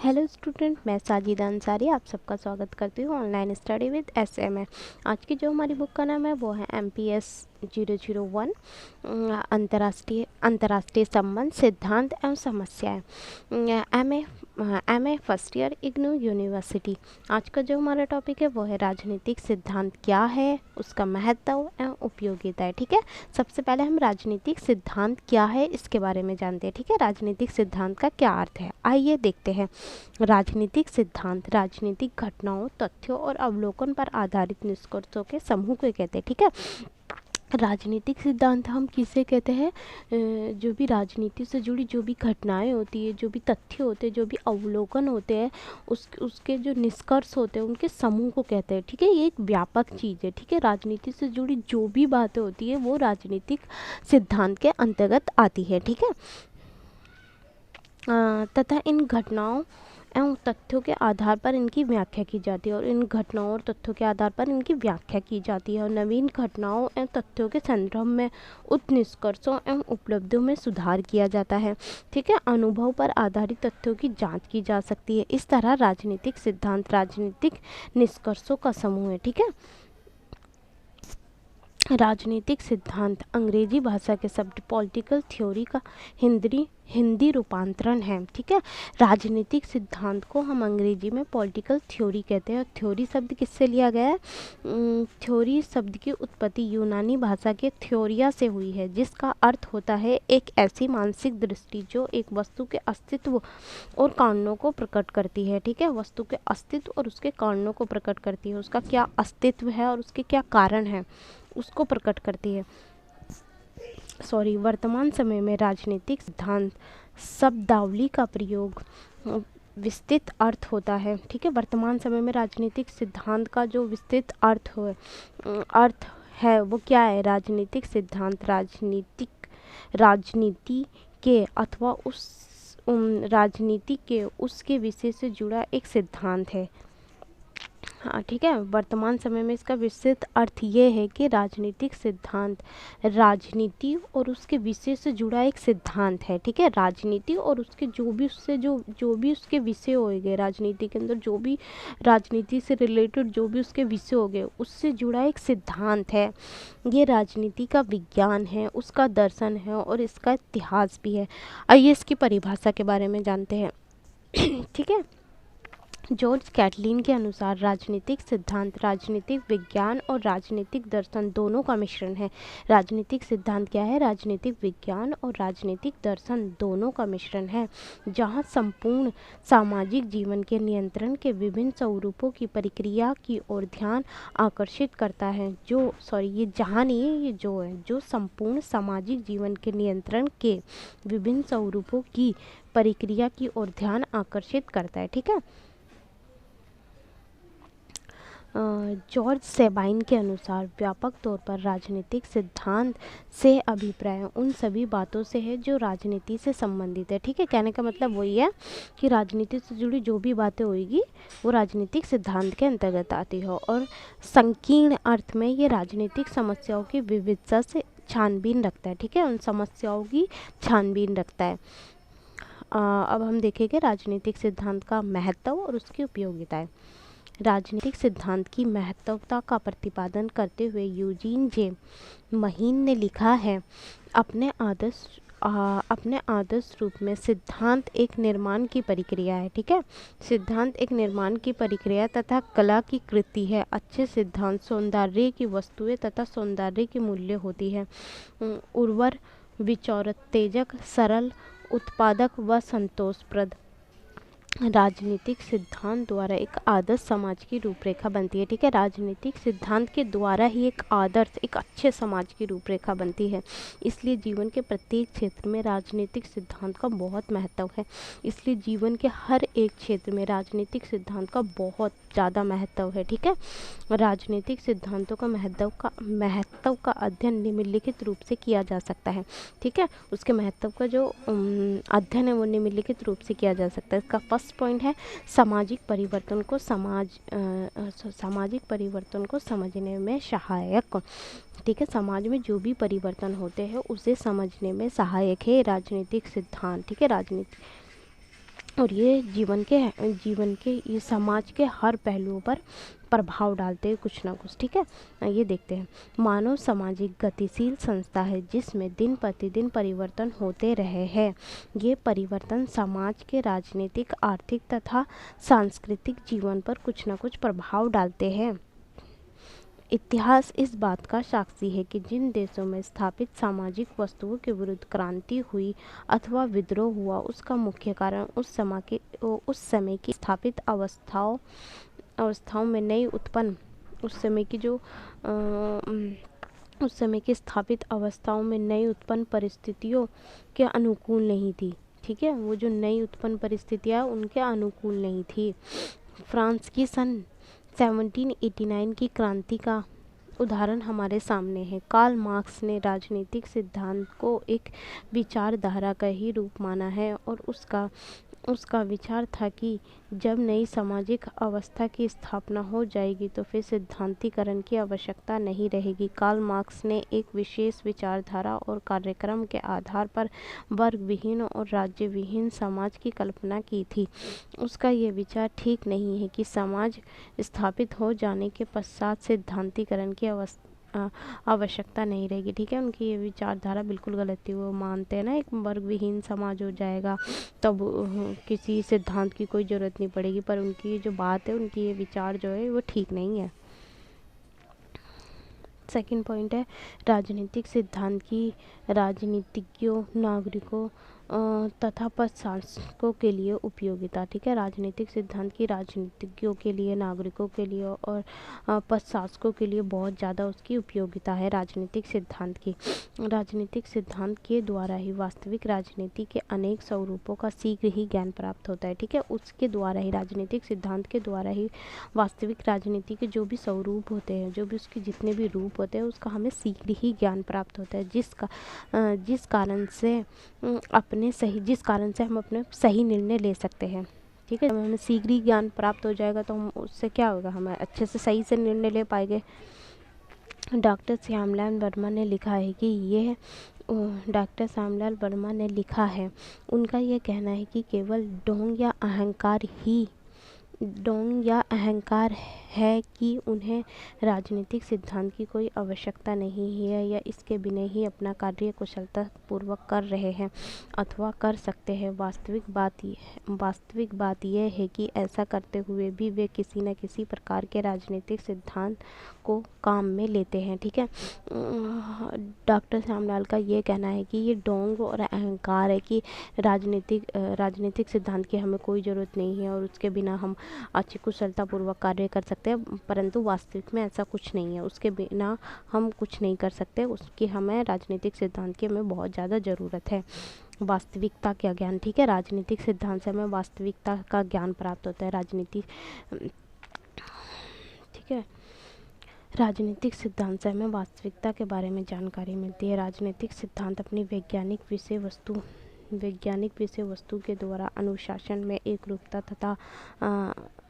Hello student, मैं साजिदा अंसारी आप सबका स्वागत करती हूँ ऑनलाइन स्टडी विद SMA। आज की जो हमारी बुक का नाम है वो है MPS 001 अंतर्राष्ट्रीय संबंध सिद्धांत एवं समस्याएं, M A first year IGNOU university. आज का जो हमारा टॉपिक है वो है राजनीतिक सिद्धांत क्या है, उसका महत्व एवं उपयोगिता है। ठीक है, सबसे पहले हम राजनीतिक सिद्धांत क्या है इसके बारे में जानते हैं। ठीक है, राजनीतिक सिद्धांत का क्या अर्थ है, आइए देखते हैं। राजनीतिक सिद्धांत राजनीतिक घटनाओं, तथ्यों और अवलोकन पर आधारित निष्कर्षों के समूह को कहते हैं। ठीक है, राजनीतिक सिद्धांत हम किसे कहते हैं? जो भी राजनीति से जुड़ी जो भी घटनाएं होती है, जो भी तथ्य होते हैं, जो भी अवलोकन होते हैं, उसके जो निष्कर्ष होते हैं उनके समूह को कहते हैं। ठीक है, ये एक व्यापक चीज़ है। ठीक है, राजनीति से जुड़ी जो भी बातें होती है वो राजनीतिक सिद्धांत के अंतर्गत आती है। ठीक है, तथा इन घटनाओं एवं तथ्यों के आधार पर इनकी व्याख्या की जाती है और इन घटनाओं और तथ्यों के आधार पर इनकी व्याख्या की जाती है और नवीन घटनाओं एवं तथ्यों के संदर्भ में उक्त निष्कर्षों एवं उपलब्धियों में सुधार किया जाता है। ठीक है, अनुभव पर आधारित तथ्यों की जांच की जा सकती है। इस तरह राजनीतिक सिद्धांत राजनीतिक निष्कर्षों का समूह है। ठीक है, राजनीतिक सिद्धांत अंग्रेजी भाषा के शब्द पॉलिटिकल थ्योरी का हिंदी रूपांतरण है। ठीक है, राजनीतिक सिद्धांत को हम अंग्रेजी में पॉलिटिकल थ्योरी कहते हैं और थ्योरी शब्द किससे लिया गया है? थ्योरी शब्द की उत्पत्ति यूनानी भाषा के थ्योरिया से हुई है, जिसका अर्थ होता है एक ऐसी मानसिक दृष्टि जो एक वस्तु के अस्तित्व और कारणों को प्रकट करती है। ठीक है, वस्तु के अस्तित्व और उसके कारणों को प्रकट करती है, उसका क्या अस्तित्व है और उसके क्या कारण है उसको प्रकट करती है। वर्तमान समय में राजनीतिक सिद्धांत शब्दावली का प्रयोग विस्तृत अर्थ होता है। ठीक है, वर्तमान समय में राजनीतिक सिद्धांत का जो विस्तृत अर्थ है वो क्या है? राजनीतिक सिद्धांत राजनीति के अथवा राजनीति के उसके विषय से जुड़ा एक सिद्धांत है। हाँ, ठीक है, वर्तमान समय में इसका विस्तृत अर्थ ये है कि राजनीतिक सिद्धांत राजनीति और उसके विषय से जुड़ा एक सिद्धांत है। ठीक है, राजनीति और उसके जो भी उसके विषय होंगे, राजनीति के अंदर जो भी राजनीति से रिलेटेड जो भी उसके विषय होंगे उससे जुड़ा एक सिद्धांत है। ये राजनीति का विज्ञान है, उसका दर्शन है और इसका इतिहास भी है। आइए इसकी परिभाषा के बारे में जानते हैं। ठीक है, जॉर्ज कैटलिन के अनुसार राजनीतिक सिद्धांत राजनीतिक विज्ञान और राजनीतिक दर्शन दोनों का मिश्रण है। राजनीतिक सिद्धांत क्या है? राजनीतिक विज्ञान और राजनीतिक दर्शन दोनों का मिश्रण है, जहां संपूर्ण सामाजिक जीवन के नियंत्रण के विभिन्न स्वरूपों की प्रक्रिया की ओर ध्यान आकर्षित करता है। ये जहां नहीं है, ये जो संपूर्ण सामाजिक जीवन के नियंत्रण के विभिन्न स्वरूपों की प्रक्रिया की ओर ध्यान आकर्षित करता है। ठीक है, जॉर्ज सेबाइन के अनुसार व्यापक तौर पर राजनीतिक सिद्धांत से अभिप्राय उन सभी बातों से है जो राजनीति से संबंधित है। ठीक है, कहने का मतलब वही है कि राजनीति से जुड़ी जो भी बातें होगी वो राजनीतिक सिद्धांत के अंतर्गत आती हो और संकीर्ण अर्थ में ये राजनीतिक समस्याओं की विविधता से छानबीन रखता है। ठीक है, उन समस्याओं की छानबीन रखता है। अब हम देखेंगे राजनीतिक सिद्धांत का महत्व और उसकी उपयोगिताएं। राजनीतिक सिद्धांत की महत्वता का प्रतिपादन करते हुए यूजीन जे महीन ने लिखा है, अपने आदर्श रूप में सिद्धांत एक निर्माण की प्रक्रिया है। ठीक है, सिद्धांत एक निर्माण की प्रक्रिया तथा कला की कृति है। अच्छे सिद्धांत सौंदर्य की वस्तुएं तथा सौंदर्य की मूल्य होती है। उर्वर, विचारोत्तेजक, सरल, उत्पादक व संतोषप्रद राजनीतिक सिद्धांत द्वारा एक आदर्श समाज की रूपरेखा बनती है। ठीक है, राजनीतिक सिद्धांत के द्वारा ही एक अच्छे समाज की रूपरेखा बनती है। इसलिए जीवन के प्रत्येक क्षेत्र में राजनीतिक सिद्धांत का बहुत महत्व है। इसलिए जीवन के हर एक क्षेत्र में राजनीतिक सिद्धांत का बहुत ज़्यादा महत्व है। ठीक है, राजनीतिक सिद्धांतों का महत्व का अध्ययन निम्नलिखित रूप से किया जा सकता है। ठीक है, उसके महत्व का जो अध्ययन है वो निम्नलिखित रूप से किया जा सकता है। इसका फर्स्ट पॉइंट है सामाजिक परिवर्तन को समझने में सहायक। ठीक है, समाज में जो भी परिवर्तन होते हैं उसे समझने में सहायक है राजनीतिक सिद्धांत। ठीक है, और ये जीवन के ये समाज के हर पहलुओं पर प्रभाव डालते हैं कुछ ना कुछ। ठीक है, ये देखते हैं। मानव सामाजिक गतिशील संस्था है जिसमें दिन प्रतिदिन परिवर्तन होते रहे हैं। ये परिवर्तन समाज के राजनीतिक, आर्थिक तथा सांस्कृतिक जीवन पर कुछ ना कुछ प्रभाव डालते हैं। इतिहास इस बात का साक्षी है कि जिन देशों में स्थापित सामाजिक वस्तुओं के विरुद्ध क्रांति हुई अथवा विद्रोह हुआ, उसका मुख्य कारण उस समय की स्थापित अवस्थाओं में नई उत्पन्न उस समय की जो उस समय की स्थापित अवस्थाओं में नई उत्पन्न परिस्थितियों के अनुकूल नहीं थी। ठीक है, वो जो नई उत्पन्न परिस्थितियाँ उनके अनुकूल नहीं थी। फ्रांस की सन 1789 की क्रांति का उदाहरण हमारे सामने है। कार्ल मार्क्स ने राजनीतिक सिद्धांत को एक विचारधारा का ही रूप माना है और उसका विचार था कि जब नई सामाजिक अवस्था की स्थापना हो जाएगी तो फिर सिद्धांतीकरण की आवश्यकता नहीं रहेगी। कार्ल मार्क्स ने एक विशेष विचारधारा और कार्यक्रम के आधार पर वर्ग विहीन और राज्य विहीन समाज की कल्पना की थी। उसका ये विचार ठीक नहीं है कि समाज स्थापित हो जाने के पश्चात सिद्धांतीकरण की आवश्यकता नहीं रहेगी। ठीक है, उनकी ये विचारधारा बिल्कुल गलत थी। वो मानते हैं ना एक वर्ग विहीन समाज हो जाएगा तब किसी सिद्धांत की कोई ज़रूरत नहीं पड़ेगी, पर उनकी जो बात है, उनकी ये विचार जो है वो ठीक नहीं है। सेकंड पॉइंट है राजनीतिक सिद्धांत की राजनीतिज्ञों, नागरिकों तथा पथशासकों के लिए उपयोगिता। ठीक है, राजनीतिक सिद्धांत की राजनीतिज्ञों के लिए, नागरिकों के लिए और पथशासकों के लिए बहुत ज़्यादा उसकी उपयोगिता है। राजनीतिक सिद्धांत के द्वारा ही वास्तविक राजनीति के अनेक स्वरूपों का शीघ्र ही ज्ञान प्राप्त होता है। ठीक है, उसके द्वारा ही, राजनीतिक सिद्धांत के द्वारा ही वास्तविक राजनीति के जो भी स्वरूप होते हैं, जो भी उसके जितने भी रूप होते हैं, उसका हमें शीघ्र ही ज्ञान प्राप्त होता है, जिस कारण से हम अपने सही निर्णय ले सकते हैं। ठीक है, जब हमें शीघ्र ही ज्ञान प्राप्त हो जाएगा तो हम उससे क्या होगा, हमें अच्छे से सही से निर्णय ले पाएंगे। डॉक्टर श्यामलाल वर्मा ने लिखा है, उनका ये कहना है कि केवल ढोंग या अहंकार है कि उन्हें राजनीतिक सिद्धांत की कोई आवश्यकता नहीं है या इसके बिना ही अपना कार्य कुशलता पूर्वक कर रहे हैं अथवा कर सकते हैं। वास्तविक बात यह है कि ऐसा करते हुए भी वे किसी न किसी प्रकार के राजनीतिक सिद्धांत को काम में लेते हैं। ठीक है, डॉक्टर श्यामलाल का ये कहना है कि ये ढोंग और अहंकार है कि राजनीतिक सिद्धांत की हमें कोई ज़रूरत नहीं है और उसके बिना हम अच्छी कुशलतापूर्वक कार्य कर सकते हैं, परंतु वास्तविक में ऐसा कुछ नहीं है। उसके बिना हम कुछ नहीं कर सकते, उसकी हमें राजनीतिक सिद्धांत की हमें बहुत ज़्यादा ज़रूरत है। वास्तविकता का ज्ञान। ठीक है, राजनीतिक सिद्धांत से हमें वास्तविकता का ज्ञान प्राप्त होता है। ठीक है, राजनीतिक सिद्धांत से हमें वास्तविकता के बारे में जानकारी मिलती है। राजनीतिक सिद्धांत अपनी वैज्ञानिक विषय वस्तु के द्वारा अनुशासन में एकरूपता तथा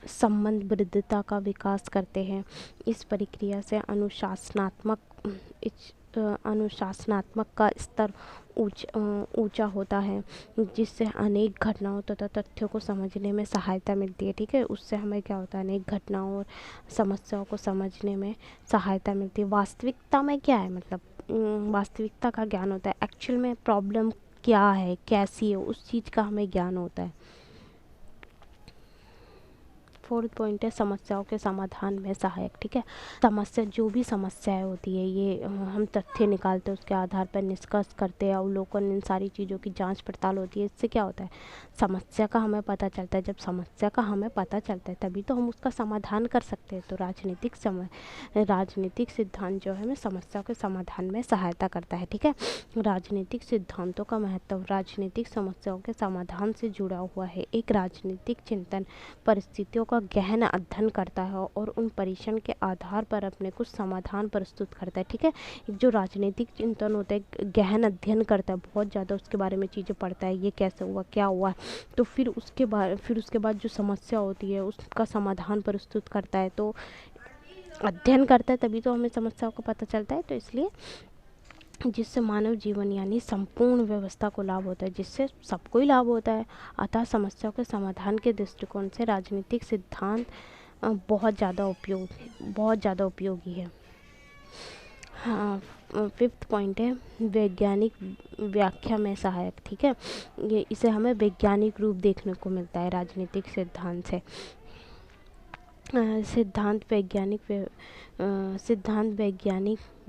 संबंधबद्धता का विकास करते हैं। इस प्रक्रिया से अनुशासनात्मक का स्तर ऊंचा होता है, जिससे अनेक घटनाओं तथा तथ्यों को समझने में सहायता मिलती है। ठीक है, उससे हमें क्या होता है, अनेक घटनाओं और समस्याओं को समझने में सहायता मिलती है। वास्तविकता में क्या है, मतलब वास्तविकता का ज्ञान होता है, एक्चुअल में प्रॉब्लम क्या है, कैसी है, उस चीज़ का हमें ज्ञान होता है। फोर्थ पॉइंट है समस्याओं के समाधान में सहायक। ठीक है, जो भी समस्याएं होती है, ये हम तथ्य निकालते हैं, उसके आधार पर निष्कर्ष करते हैं, अवलोकन, इन सारी चीज़ों की जांच पड़ताल होती है। इससे क्या होता है, समस्या का हमें पता चलता है। जब समस्या का हमें पता चलता है तभी तो हम उसका समाधान कर सकते हैं। तो राजनीतिक सिद्धांत जो है हमें समस्याओं के समाधान में सहायता करता है। ठीक है, राजनीतिक सिद्धांतों का महत्व राजनीतिक समस्याओं के समाधान से जुड़ा हुआ है। एक राजनीतिक चिंतन परिस्थितियों का गहन अध्ययन करता है और उन परीक्षण के आधार पर अपने कुछ समाधान प्रस्तुत करता है। ठीक है, जो राजनीतिक चिंतन होता है, गहन अध्ययन करता है, बहुत ज़्यादा उसके बारे में चीज़ें पढ़ता है, ये कैसे हुआ, क्या हुआ, तो फिर उसके बाद जो समस्या होती है उसका समाधान प्रस्तुत करता है। तो अध्ययन करता है तभी तो हमें समस्याओं का पता चलता है। तो इसलिए जिससे मानव जीवन यानी संपूर्ण व्यवस्था को लाभ होता है, जिससे सबको ही लाभ होता है। अतः समस्याओं के समाधान के दृष्टिकोण से राजनीतिक सिद्धांत बहुत ज़्यादा उपयोगी है। हाँ, फिफ्थ पॉइंट है वैज्ञानिक व्याख्या में सहायक। ठीक है, ये इसे हमें वैज्ञानिक रूप देखने को मिलता है राजनीतिक सिद्धांत से। सिद्धांत वैज्ञानिक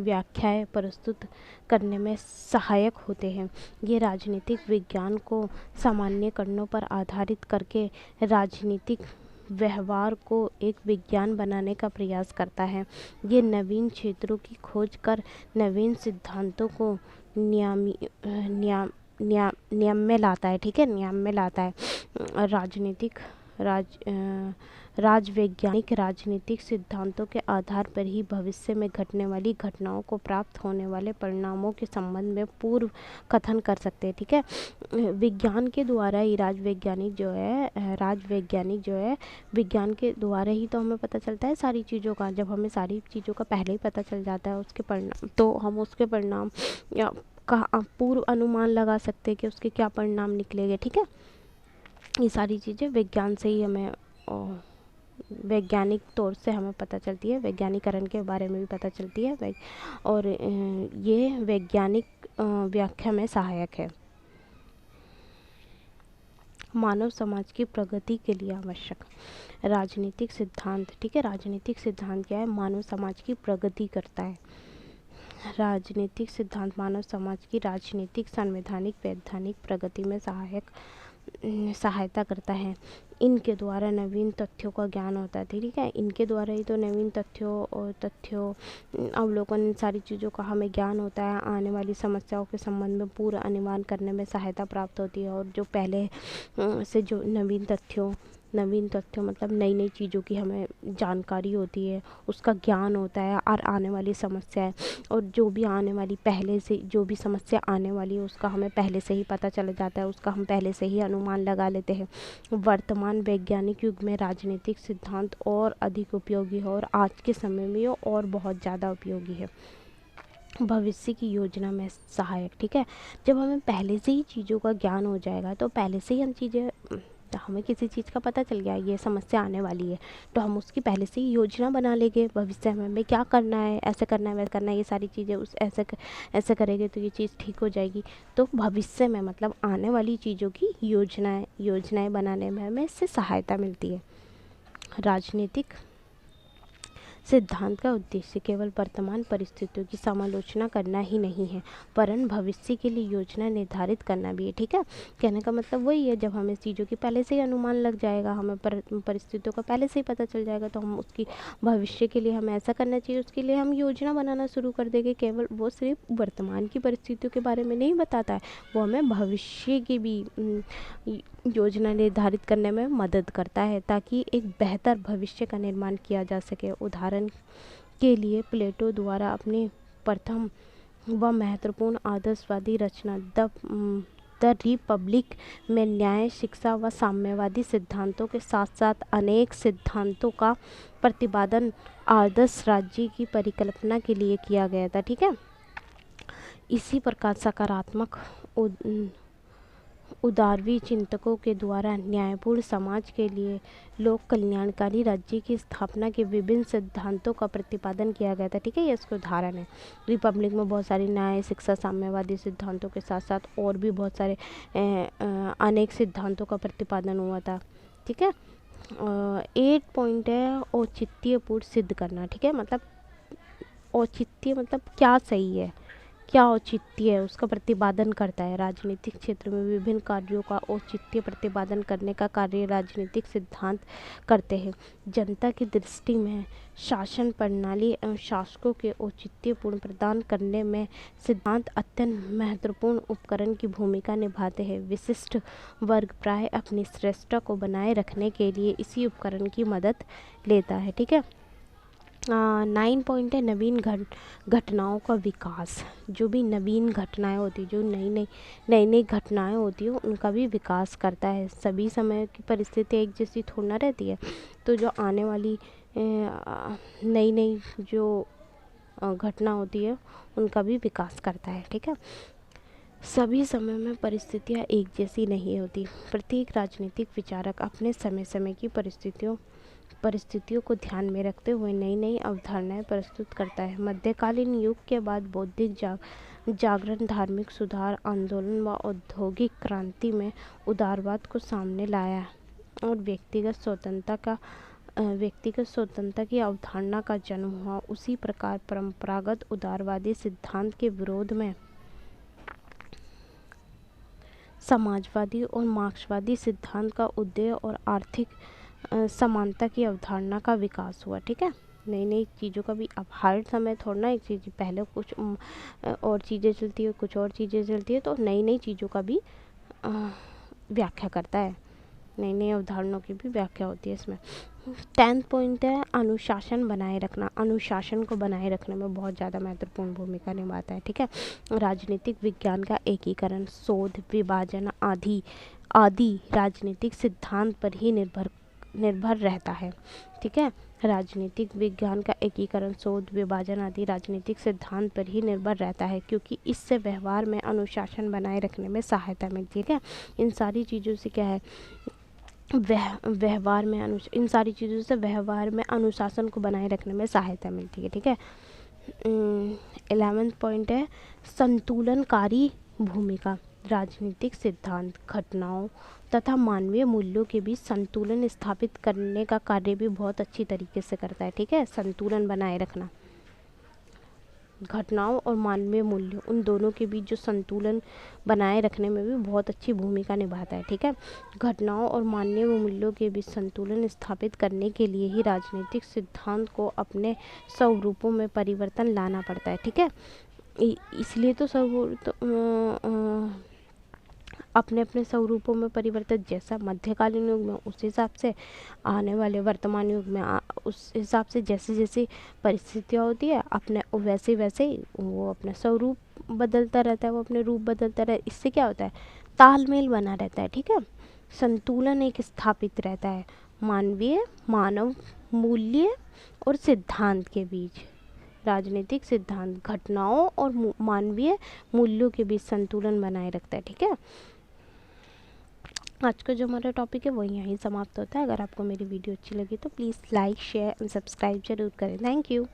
व्याख्याएं प्रस्तुत करने में सहायक होते हैं। ये राजनीतिक विज्ञान को सामान्यकरणों पर आधारित करके राजनीतिक व्यवहार को एक विज्ञान बनाने का प्रयास करता है। ये नवीन क्षेत्रों की खोज कर नवीन सिद्धांतों को नियम में लाता है। ठीक है, नियम में लाता है। राजवैज्ञानिक राजनीतिक सिद्धांतों के आधार पर ही भविष्य में घटने वाली घटनाओं को प्राप्त होने वाले परिणामों के संबंध में पूर्व कथन कर सकते हैं। ठीक है, विज्ञान के द्वारा ही राजवैज्ञानिक जो है विज्ञान के द्वारा ही तो हमें पता चलता है सारी चीज़ों का। जब हमें सारी चीज़ों का पहले ही पता चल जाता है उसके परिणाम, तो हम उसके परिणाम या का पूर्व अनुमान लगा सकते हैं कि उसके क्या परिणाम निकलेंगे। ठीक है, ये सारी चीज़ें विज्ञान से ही हमें वैज्ञानिक तौर से हमें पता चलती है, वैज्ञानिकरण के बारे में भी पता चलती है और ये वैज्ञानिक व्याख्या में सहायक है। मानव समाज की प्रगति के लिए आवश्यक राजनीतिक सिद्धांत। ठीक है, राजनीतिक सिद्धांत क्या है? मानव समाज की प्रगति करता है। राजनीतिक सिद्धांत मानव समाज की राजनीतिक, संवैधानिक, वैधानिक प्रगति में सहायता करता है। इनके द्वारा नवीन तथ्यों का ज्ञान होता है। ठीक है, इनके द्वारा ही तो नवीन तथ्यों अवलोकन सारी चीज़ों का हमें ज्ञान होता है। आने वाली समस्याओं के संबंध में पूरा अनुमान करने में सहायता प्राप्त होती है। और जो पहले से जो नवीन तथ्यों मतलब नई नई चीज़ों की हमें जानकारी होती है, उसका ज्ञान होता है। और आने वाली समस्याएं और जो भी आने वाली पहले से जो भी समस्या आने वाली है उसका हमें पहले से ही पता चल जाता है, उसका हम पहले से ही अनुमान लगा लेते हैं। वर्तमान वैज्ञानिक युग में राजनीतिक सिद्धांत और अधिक उपयोगी है और आज के समय में ये और बहुत ज़्यादा उपयोगी है। भविष्य की योजना में सहायक। ठीक है, जब हमें पहले से ही चीज़ों का ज्ञान हो जाएगा तो पहले से ही हमें किसी चीज़ का पता चल गया ये समस्या आने वाली है, तो हम उसकी पहले से ही योजना बना लेंगे। भविष्य में हमें क्या करना है, ऐसे करना है, वैसे करना है, ये सारी चीज़ें ऐसे करेंगे तो ये चीज़ ठीक हो जाएगी। तो भविष्य में मतलब आने वाली चीज़ों की योजनाएं बनाने में हमें इससे सहायता मिलती है। राजनीतिक सिद्धांत का उद्देश्य केवल वर्तमान परिस्थितियों की समालोचना करना ही नहीं है, वरन भविष्य के लिए योजना निर्धारित करना भी है। ठीक है, कहने का मतलब वही है, जब हमें चीज़ों की पहले से ही अनुमान लग जाएगा, हमें परिस्थितियों का पहले से ही पता चल जाएगा, तो हम उसकी भविष्य के लिए हमें ऐसा करना चाहिए, उसके लिए हम योजना बनाना शुरू कर देंगे। केवल वो सिर्फ वर्तमान की परिस्थितियों के बारे में नहीं बताता है, वो हमें भविष्य की भी योजना निर्धारित करने में मदद करता है, ताकि एक बेहतर भविष्य का निर्माण किया जा सके। उदाहरण के लिए प्लेटो द्वारा अपनी प्रथम व महत्वपूर्ण आदर्शवादी रचना द रिपब्लिक में न्याय, शिक्षा व साम्यवादी सिद्धांतों के साथ साथ अनेक सिद्धांतों का प्रतिपादन आदर्श राज्य की परिकल्पना के लिए किया गया था। ठीक है, इसी प्रकार सकारात्मक उदारवी चिंतकों के द्वारा न्यायपूर्ण समाज के लिए लोक कल्याणकारी राज्य की स्थापना के विभिन्न सिद्धांतों का प्रतिपादन किया गया था। ठीक है, ये इसका उदाहरण है। रिपब्लिक में बहुत सारी न्याय, शिक्षा, साम्यवादी सिद्धांतों के साथ साथ और भी बहुत सारे अनेक सिद्धांतों का प्रतिपादन हुआ था। ठीक है, 8 पॉइंट है औचित्यपूर्ण सिद्ध करना। ठीक है, मतलब औचित्य मतलब क्या सही है, क्या औचित्य है, उसका प्रतिपादन करता है। राजनीतिक क्षेत्र में विभिन्न कार्यों का औचित्य प्रतिपादन करने का कार्य राजनीतिक सिद्धांत करते हैं। जनता की दृष्टि में शासन प्रणाली एवं शासकों के औचित्यपूर्ण प्रदान करने में सिद्धांत अत्यंत महत्वपूर्ण उपकरण की भूमिका निभाते हैं। विशिष्ट वर्ग प्राय अपनी श्रेष्ठता को बनाए रखने के लिए इसी उपकरण की मदद लेता है। ठीक है, 9 पॉइंट है नवीन घटनाओं का विकास। जो भी नवीन घटनाएं होती है, जो नई घटनाएं होती है, उनका भी विकास करता है। सभी समय की परिस्थिति एक जैसी थोड़ी ना रहती है, तो जो आने वाली नई जो घटना होती है उनका भी विकास करता है। ठीक है, सभी समय में परिस्थितियाँ एक जैसी नहीं होती। प्रत्येक राजनीतिक विचारक अपने समय समय की परिस्थितियों को ध्यान में रखते हुए नई नई अवधारणाएं प्रस्तुत करता है। मध्यकालीन युग के बाद बौद्धिक जागरण, धार्मिक सुधार आंदोलन व औद्योगिक क्रांति में उदारवाद को सामने लाया और व्यक्तिगत स्वतंत्रता की अवधारणा का जन्म हुआ। उसी प्रकार परंपरागत उदारवादी सिद्धांत के विरोध में समाजवादी और मार्क्सवादी सिद्धांत का उदय और आर्थिक समानता की अवधारणा का विकास हुआ। ठीक है, नई नई चीज़ों का भी, अब हर समय थोड़ा ना एक चीज़, पहले कुछ और चीज़ें चलती है, कुछ और चीज़ें चलती है, तो नई नई चीज़ों का भी व्याख्या करता है, नई नई अवधारणाओं की भी व्याख्या होती है इसमें। 10th पॉइंट है अनुशासन बनाए रखना। अनुशासन को बनाए रखने में बहुत ज़्यादा महत्वपूर्ण भूमिका निभाता है। ठीक है, राजनीतिक विज्ञान का एकीकरण, शोध, विभाजन आदि राजनीतिक सिद्धांत पर ही निर्भर रहता है। ठीक है, राजनीतिक विज्ञान का एकीकरण, शोध, विभाजन आदि राजनीतिक सिद्धांत पर ही निर्भर रहता है, क्योंकि इससे व्यवहार में अनुशासन बनाए रखने में सहायता मिलती है। ठीक है, इन सारी चीज़ों से क्या है, इन सारी चीज़ों से व्यवहार में अनुशासन को बनाए रखने में सहायता मिलती है। ठीक है, 11th पॉइंट है संतुलनकारी भूमिका। राजनीतिक सिद्धांत घटनाओं तथा मानवीय मूल्यों के बीच संतुलन स्थापित करने का कार्य भी बहुत अच्छी तरीके से करता है। ठीक है, संतुलन बनाए रखना, घटनाओं और मानवीय मूल्यों, उन दोनों के बीच जो संतुलन बनाए रखने में भी बहुत अच्छी भूमिका निभाता है। ठीक है, घटनाओं और मानवीय मूल्यों के बीच संतुलन स्थापित करने के लिए ही राजनीतिक सिद्धांत को अपने स्वरूपों में परिवर्तन लाना पड़ता है। ठीक है, इसलिए तो अपने अपने स्वरूपों में परिवर्तन, जैसा मध्यकालीन युग में उस हिसाब से, आने वाले वर्तमान युग में उस हिसाब से, जैसे जैसे परिस्थितियाँ होती है अपने वैसे वैसे ही वो अपना स्वरूप बदलता रहता है, वो अपने रूप बदलता रहता है। इससे क्या होता है, तालमेल बना रहता है। ठीक है, संतुलन एक स्थापित रहता है मानव मूल्य और सिद्धांत के बीच। राजनीतिक सिद्धांत घटनाओं और मानवीय मूल्यों के बीच संतुलन बनाए रखता है। ठीक है, आज का जो हमारा टॉपिक है वो यहीं समाप्त होता है। अगर आपको मेरी वीडियो अच्छी लगी तो please like, share and subscribe जरूर करें। Thank you.